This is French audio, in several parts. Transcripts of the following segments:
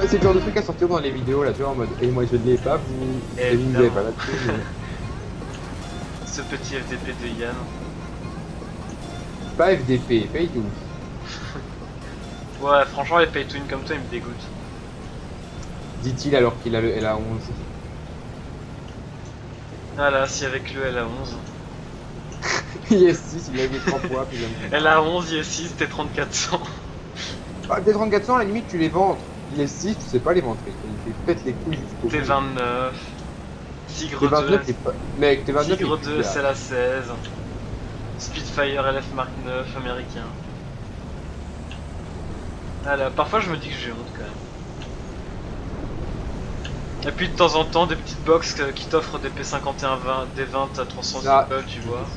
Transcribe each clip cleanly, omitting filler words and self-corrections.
c'est le genre de truc à sortir dans les vidéos là, tu vois, en mode et moi je ne l'ai pas, vous et vous ne l'avez pas là-dessus. Ce petit FDP de Yann. Pas FDP, paye tout. Ouais, franchement, les pay-to-win comme toi, ils me dégoûtent. Dit-il alors qu'il a le LA11. Ah là, si avec le LA11. Yes, 6, il a mis 3 poids, puis il a mis... LA11, IS6, T3400. Ah, des 3400, à la limite, tu les ventres. Les 6, tu sais pas les ventrer. Il fait pète les couilles jusqu'au bout. T29. Tigre 2. T29, t'es pas... Mec, T29, Tigre 2, SLA16. Spitfire LF Mark 9 américain. Ah là, parfois je me dis que j'ai honte quand même. Et puis de temps en temps, des petites box qui t'offrent des P51 20, des 20 à 300 Ah. balles, tu vois.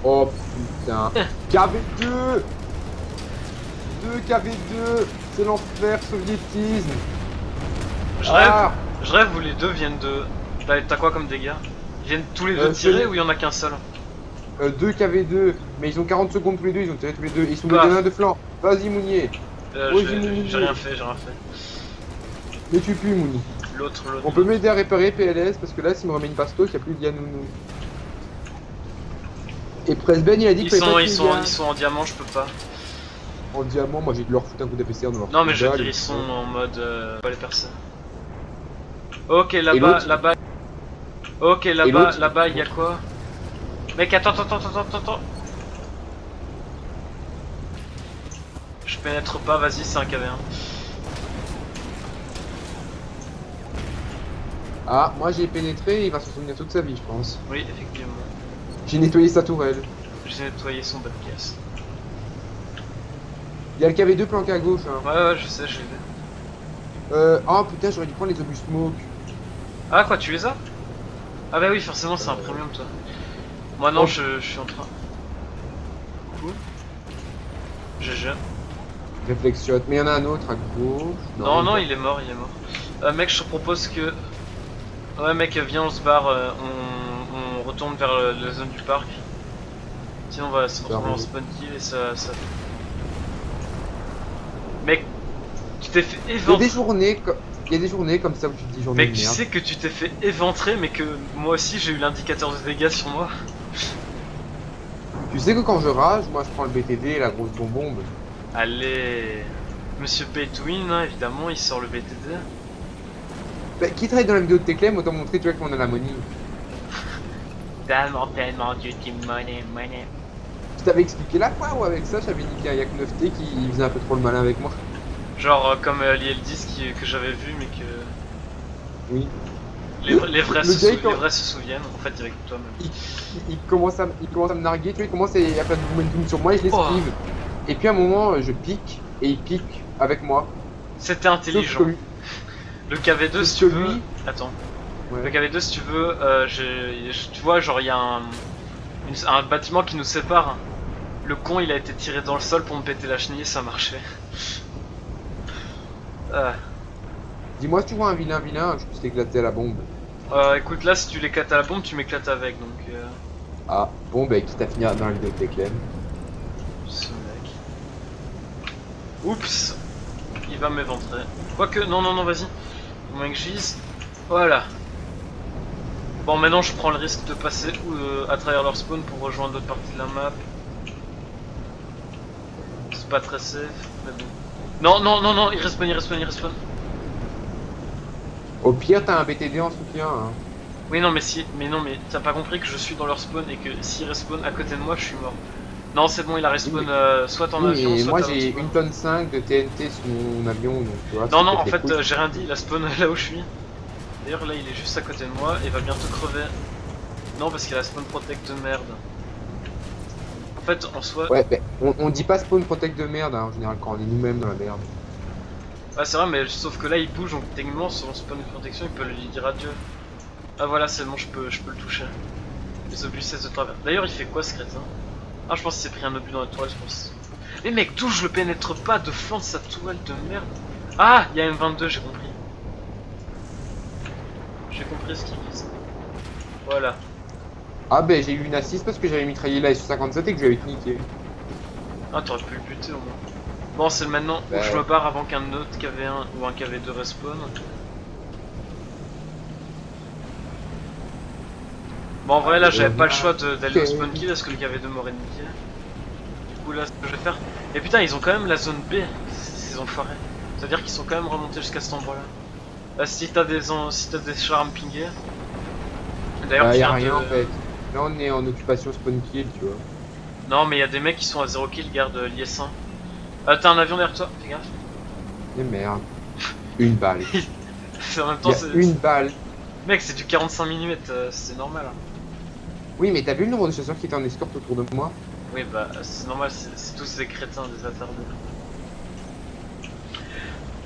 Oh putain. KV2 2 KV2, c'est l'enfer, soviétisme. Je rêve où les deux viennent de... T'as quoi comme dégâts? Ils viennent tous les deux tirer ou il y en a qu'un seul? 2 KV2, mais ils ont 40 secondes tous les deux, ils ont tiré tous les deux, ils sont des de flanc. Vas-y Mounier. J'ai rien fait, Mais tu pues Mouni. L'autre. On peut m'aider à réparer PLS parce que là s'il me remet une pasto, il n'y a plus de Yanounou. Et Presben il a dit ils que sont en diamant, je peux pas. En diamant, moi j'ai dû leur foutre un coup d'APCR dans leur... Non mais je veux dire, ils sont en mode... pas les personnes. Ok, là-bas... Ok, là-bas, il y a quoi? Mec, attends. Je pénètre pas, vas-y, c'est un KV1. Ah, moi j'ai pénétré, il va s'en souvenir toute sa vie, je pense. Oui, effectivement. J'ai nettoyé sa tourelle. J'ai nettoyé son bas de caisse. Il y a le KV2 planqué à gauche. Hein. Ouais, je sais, je l'ai vu. Oh putain, j'aurais dû prendre les obus smoke. Ah, quoi, tu les as? Ah, bah oui, forcément, c'est un premium, toi. Moi, non, je suis en train. Cool. GG. Reflex shot, mais il y en a un autre à gauche. Non, il est mort, mec, je te propose que... Ouais, mec, viens, on se barre, on retourne vers la zone du parc. Sinon, on va se retrouver en spawn kill et ça... Mec, tu t'es fait éventrer. Il y a des journées comme ça où tu te dis journée de mec, tu merde. sais que tu t'es fait éventrer, mais que moi aussi j'ai eu l'indicateur de dégâts sur moi. Tu sais que quand je rage, moi je prends le BTD et la grosse bonbombe. Allez, Monsieur Pay-to-Win, hein, évidemment, il sort le BTD. Bah, qui travaille dans la vidéo de Teclem, autant montrer tu vois qu'on a la money. Tellement du team money. Je t'avais expliqué la fois où avec ça j'avais niqué un Yak 9T qui faisait un peu trop le malin avec moi. Genre comme l'IL10 que j'avais vu mais que... Oui. Les vrais se souviennent, en fait avec toi-même. Il commence à me narguer, tu vois, il commence à faire du momentum sur moi et je l'esquive. Et puis à un moment je pique et il pique avec moi. C'était intelligent. Le KV2 si tu veux... Attends. Ouais. Le KV2 si tu veux, tu vois genre il y a un bâtiment qui nous sépare. Le con il a été tiré dans le sol pour me péter la chenille, ça marchait. Dis-moi si tu vois un vilain, je puisse t'éclater à la bombe. Écoute là si tu l'éclates à la bombe tu m'éclates avec donc... Ah bon bah quitte à finir dans la vidéo de Teclem. Ce mec. Oups. Il va m'éventrer. Quoique, non, vas-y. Au moins que j'ise. Voilà. Bon, maintenant je prends le risque de passer à travers leur spawn pour rejoindre d'autres parties de la map. C'est pas très safe, mais bon. Non, il respawn. Au pire, t'as un BTD en soutien. Hein. Oui, non, mais t'as pas compris que je suis dans leur spawn et que s'ils respawn à côté de moi, je suis mort. Non, c'est bon, il a respawn soit en avion, soit moi j'ai 1,5 tonne de TNT sur mon avion, donc tu vois. Non, en fait, j'ai rien dit, il a spawn là où je suis. D'ailleurs, là, il est juste à côté de moi et va bientôt crever. Non, parce qu'il a spawn protect de merde. En fait, en soi... Ouais, mais on dit pas spawn protect de merde, hein, en général, quand on est nous-mêmes dans la merde. Ah, c'est vrai, mais sauf que là, il bouge, donc techniquement, son spawn de protection, il peut lui dire adieu. Ah, voilà, c'est bon, je peux le toucher. Les obus cessent de travers. D'ailleurs, il fait quoi, ce crétin? Ah, je pense qu'il s'est pris un obus dans la tourelle, je pense. Mais mec, d'où je le pénètre pas de flanc de sa tourelle de merde? Ah, il y a M22, j'ai compris. J'ai compris ce qu'il vise. Voilà. Ah ben j'ai eu une assist parce que j'avais mitraillé la S57 et que je lui avais tout niqué. Ah, t'aurais pu le buter au moins. Bon, c'est maintenant où Bah, je me barre avant qu'un autre KV1 ou un KV2 respawn. Bon, en vrai, là, j'avais pas le choix d'aller au spawn kill parce que le KV2 m'aurait niqué. Du coup, là, ce que je vais faire. Et putain, ils ont quand même la zone B, ces enfoirés. C'est-à-dire qu'ils sont quand même remontés jusqu'à cet endroit-là. Là, si t'as des chars à me pinguer. D'ailleurs, bah, tu y a viens rien de... en fait. Là, on est en occupation spawn kill, tu vois. Non, mais il y a des mecs qui sont à 0 kill, garde l'IS1. T'as un avion derrière toi, fais gaffe. Et merde. Une balle. En même Il temps, y a c'est. une balle. Mec, c'est du 45 mm, c'est normal. Hein. Oui, mais t'as vu le nombre de chasseurs qui étaient en escorte autour de moi? Oui, bah, c'est normal, c'est tous des crétins, des attardés.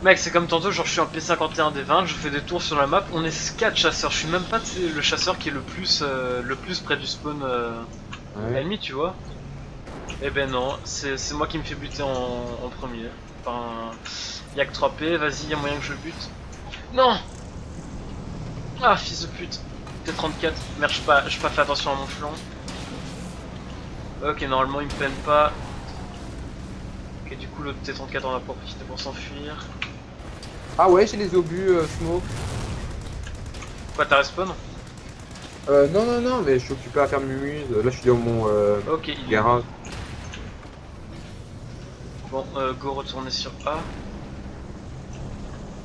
Mec, c'est comme tantôt, genre je suis en P51 des 20, je fais des tours sur la map, on est 4 chasseurs, je suis même pas le chasseur qui est le plus près du spawn Ouais. ennemi, tu vois. Eh ben non, c'est moi qui me fais buter en premier. Enfin, y'a que 3 P, vas-y, y'a moyen que je le bute. Non. Ah, fils de pute. T34, merde, j'ai pas fait attention à mon flanc. Ok, normalement il me peine pas. Ok, du coup l'autre T34 on a pas profité pour s'enfuir. Ah ouais, j'ai les obus smoke. Quoi, t'as respawn? Non, non, non, mais je suis occupé à faire mumuse. Là, je suis dans mon Ok, il est garage. bon. Go retourner sur A.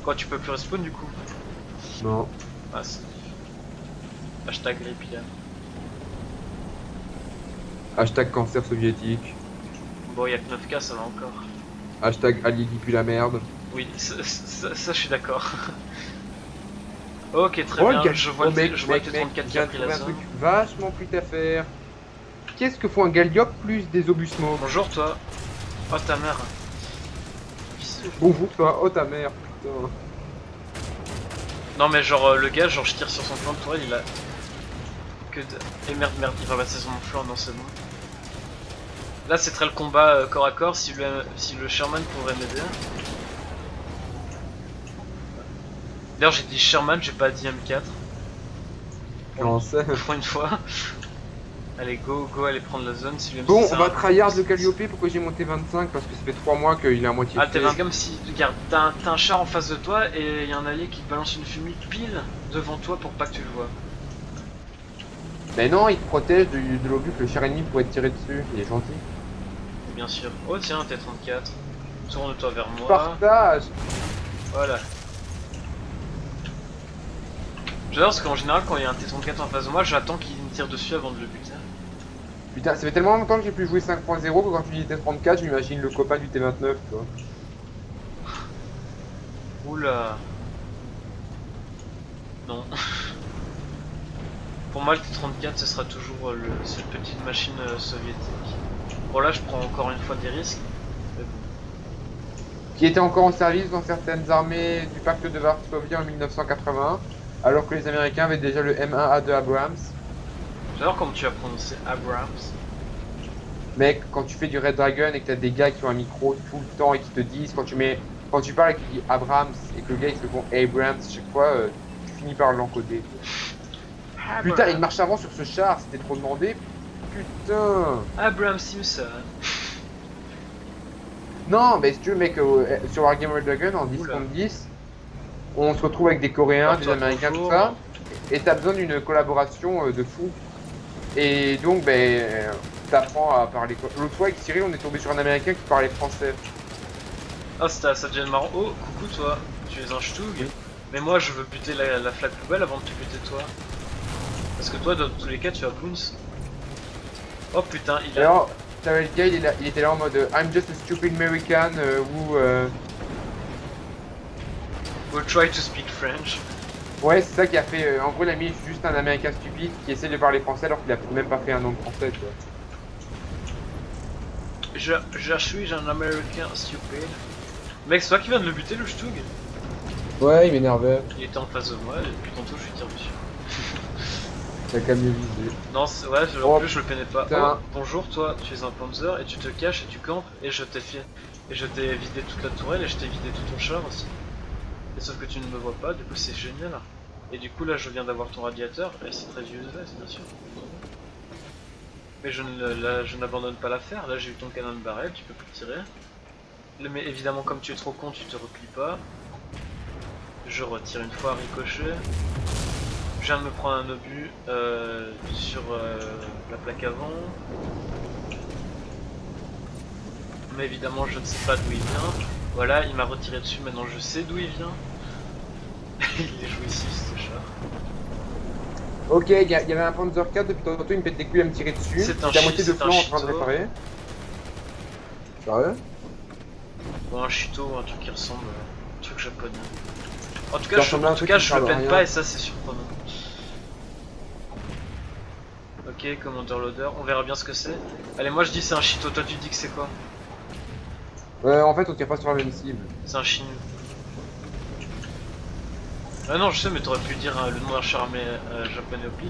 Quoi, tu peux plus respawn du coup? Non. Ah, c'est... Hashtag Ripian. Hashtag cancer soviétique. Bon, y'a que 9K, ça va encore. Hashtag Ali qui pue la merde. Oui, ça je suis d'accord. Ok, très Oh, bien, le gars- je vois oh, mec, le T34 mec, qui mec, a j'ai pris trouvé la un zone. truc vachement plus à faire. Qu'est-ce que font un Galliop plus des obus smoke? Bonjour toi. Oh ta mère. Bonjour toi, oh ta mère, putain. Non mais genre le gars, genre je tire sur son flanc de tourelle, il a que de... Et merde, il va passer sur mon flanc, non c'est bon. Là c'est très le combat corps à corps, si le Sherman pourrait m'aider. D'ailleurs j'ai dit Sherman, j'ai pas dit M4. Non, c'est... Pour une fois. Allez go, allez prendre la zone si le Bon, MC, on va tryhard le Calliope, pourquoi j'ai monté 25? Parce que ça fait 3 mois qu'il est à moitié Ah t'es fait. comme si, regarde, t'as un char en face de toi et y a un allié qui te balance une fumée pile devant toi pour pas que tu le vois. Mais non, il te protège de l'obus que le char ennemi pourrait te tirer dessus, il est gentil. Bien sûr. Oh tiens, T34. Tourne-toi vers moi. Partage. Voilà. J'adore parce qu'en général quand il y a un T34 en face de moi, j'attends qu'il me tire dessus avant de le buter. Putain, ça fait tellement longtemps que j'ai plus joué 5.0 que quand tu dis T34, je m'imagine le copain du T29, tu vois. Oula. Non. Pour moi le T34 ce sera toujours cette petite machine soviétique. Bon là je prends encore une fois des risques. Mais bon. Qui était encore en service dans certaines armées du pacte de Varsovie en 1981, alors que les Américains avaient déjà le M1A2 Abrams. J'adore comment tu as prononcé Abrams. Mec, quand tu fais du Red Dragon et que t'as des gars qui ont un micro tout le temps et qui te disent, quand tu parles et qu'il dit Abrams et que le gars il se répond Abrams, chaque fois tu finis par l'encoder. Putain, une marche avant sur ce char, c'était trop demandé. Putain. Abrams Simpson. Non, mais si tu veux, mec, sur Wargame Red Dragon en 10 Oula. contre 10, on se retrouve avec des Coréens, des Porte-toi Américains, toujours. tout ça, et t'as besoin d'une collaboration de fou. Et donc, ben, t'apprends à parler. L'autre fois avec Cyril, on est tombé sur un Américain qui parlait français. Ah ça devient marrant. Oh coucou toi, tu es un Stug. Mais moi je veux buter la flaque poubelle avant de te buter toi. Parce que toi dans tous les cas tu as Boons. Oh putain il a... Alors, t'avais le gars, il était là en mode I'm just a stupid American who. We'll try to speak French. Ouais, c'est ça qui a fait. En gros, l'ami est juste un Américain stupide qui essaie de parler français alors qu'il a même pas fait un nom de français, tu vois. Je suis un Américain stupide. Mec c'est toi qui viens de le buter le Stug? Ouais, il m'énervait. Il était en face de moi et depuis tantôt je lui tire dessus. T'as qu'à mieux viser. Non ouais en Oh, plus je le peinais pas. putain. Oh, bonjour toi, tu es un Panzer et tu te caches et tu campes et je t'ai vidé toute la tourelle et je t'ai vidé tout ton char aussi. Et sauf que tu ne me vois pas, du coup c'est génial. Et du coup là je viens d'avoir ton radiateur et c'est très useless bien sûr. Mais je n'abandonne pas l'affaire, là j'ai eu ton canon de barrel, tu peux plus tirer. Mais évidemment, comme tu es trop con, tu te replies pas. Je retire une fois ricochet. Je viens de me prendre un obus sur la plaque avant. Mais évidemment, je ne sais pas d'où il vient. Voilà, il m'a retiré dessus, maintenant je sais d'où il vient. Il est jouissif ce char. Ok, il y avait un Panzer 4 depuis tantôt, il me pète les couilles à me tirer dessus. C'est un J'étais à moitié de c'est un flanc en train de Chito. réparer. Sérieux? Bon, un Chito ou un truc qui ressemble à un truc japonais. En tout Ça cas, ressemble à un truc qui je serve le à peine rien. pas et ça c'est surprenant. Ok, Commander Loader, on verra bien ce que c'est. Allez, moi je dis c'est un Chito, toi tu dis que c'est quoi? En fait, on tire pas sur la même cible. C'est un Chinu. Ah non, je sais, mais t'aurais pu dire le nom d'un char armé japonais au pif.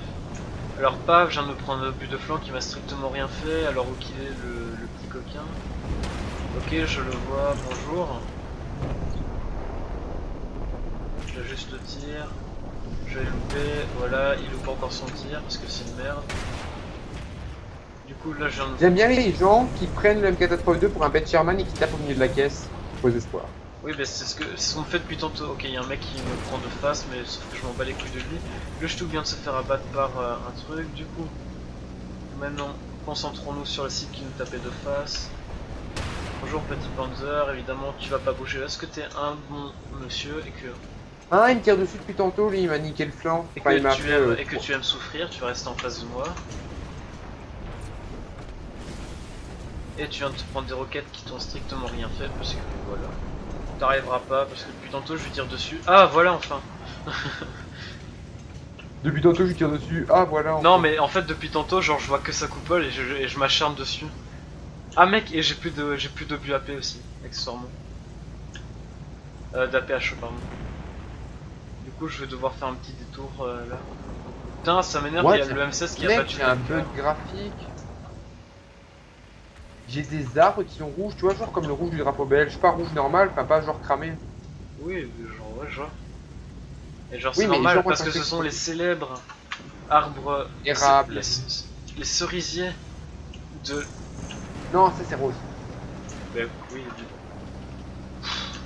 Alors, paf, je viens de me prendre un but de flanc qui m'a strictement rien fait. Alors, où qu'il est le petit coquin? Ok, je le vois, bonjour. Je juste le tir. Je vais louper, voilà, il loupe encore son tir parce que c'est une merde. Du coup, là, je viens de. J'aime bien les gens qui prennent le M482 pour un bête Sherman et qui tapent au milieu de la caisse. Faux espoir. Oui, bah c'est ce qu'on fait depuis tantôt. Ok, il y a un mec qui me prend de face, mais sauf que je m'en bats les couilles de lui. Le Ch'tou vient de se faire abattre par un truc, du coup. Maintenant, concentrons-nous sur la cible qui nous tapait de face. Bonjour petit Panzer, évidemment tu vas pas bouger. Est-ce que t'es un bon monsieur et que, Ah, il me tire dessus depuis tantôt, lui, il m'a niqué le flanc. Enfin, il m'a fait, tu aimes souffrir, tu restes en face de moi. Et tu viens de te prendre des roquettes qui t'ont strictement rien fait parce que voilà. T'arriveras pas parce que depuis tantôt je lui tire dessus. Ah voilà enfin. Depuis tantôt, je lui tire dessus. Ah, voilà. Non mais en fait depuis tantôt genre je vois que sa coupole et je m'acharne dessus. Ah mec, et j'ai plus d'obus AP aussi, accessoirement. D'APH pardon. Du coup je vais devoir faire un petit détour là. Putain ça m'énerve, il y a le M16 qui a Mec, battu j'ai un quelqu'un. bug graphique. J'ai des arbres qui sont rouges, tu vois, genre comme le rouge du drapeau belge. Pas rouge normal, enfin pas genre cramé. Oui, genre ouais, je vois. Et genre Oui, c'est mais normal genre, parce quand que ça ce fait- sont les célèbres arbres Érables. les cerisiers de. Non, ça c'est rose. Bah oui, Non,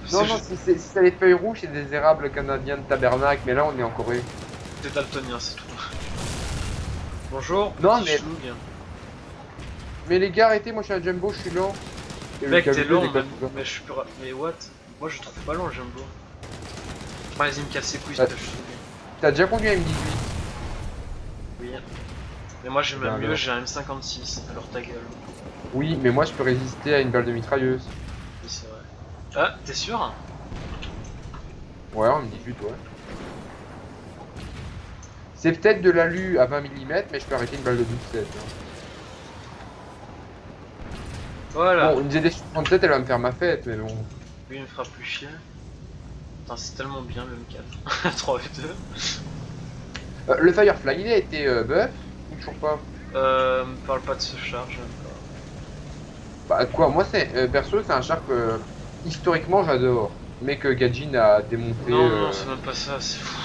c'est non, juste si t'as les feuilles rouges, c'est des érables canadiens de tabernacle, mais là on est en Corée. des daltoniens, c'est tout. Bonjour, Non, petit mais- schnoug. Mais les gars, arrêtez, moi je suis un jumbo, je suis lent. Et le Mec, t'es KV2 lent, déclare mais, tout ça. mais je suis plus mais what? Moi je trouve pas lent le jumbo. Vas-y, me casse les couilles, Ouais. ce schnoug. T'as déjà conduit un M18? Oui. Mais moi j'ai même Ben mieux, alors. j'ai un M56, alors ta gueule. Oui, mais moi je peux résister à une balle de mitrailleuse. Oui, c'est vrai. Ah, t'es sûr? Ouais, en M18, ouais. C'est peut-être de l'alu à 20 mm, mais je peux arrêter une balle de 12-7. Voilà. Bon, une ZD67, elle va me faire ma fête, mais bon. Lui il me fera plus chier. Putain, c'est tellement bien le M4. 3v2. Le Firefly, il a été buff ou toujours pas? Me parle pas de ce char, j'aime pas. Bah quoi, moi c'est perso, c'est un char que historiquement j'adore, mais que Gajin a démonté. Non, non, c'est même pas ça, c'est fou.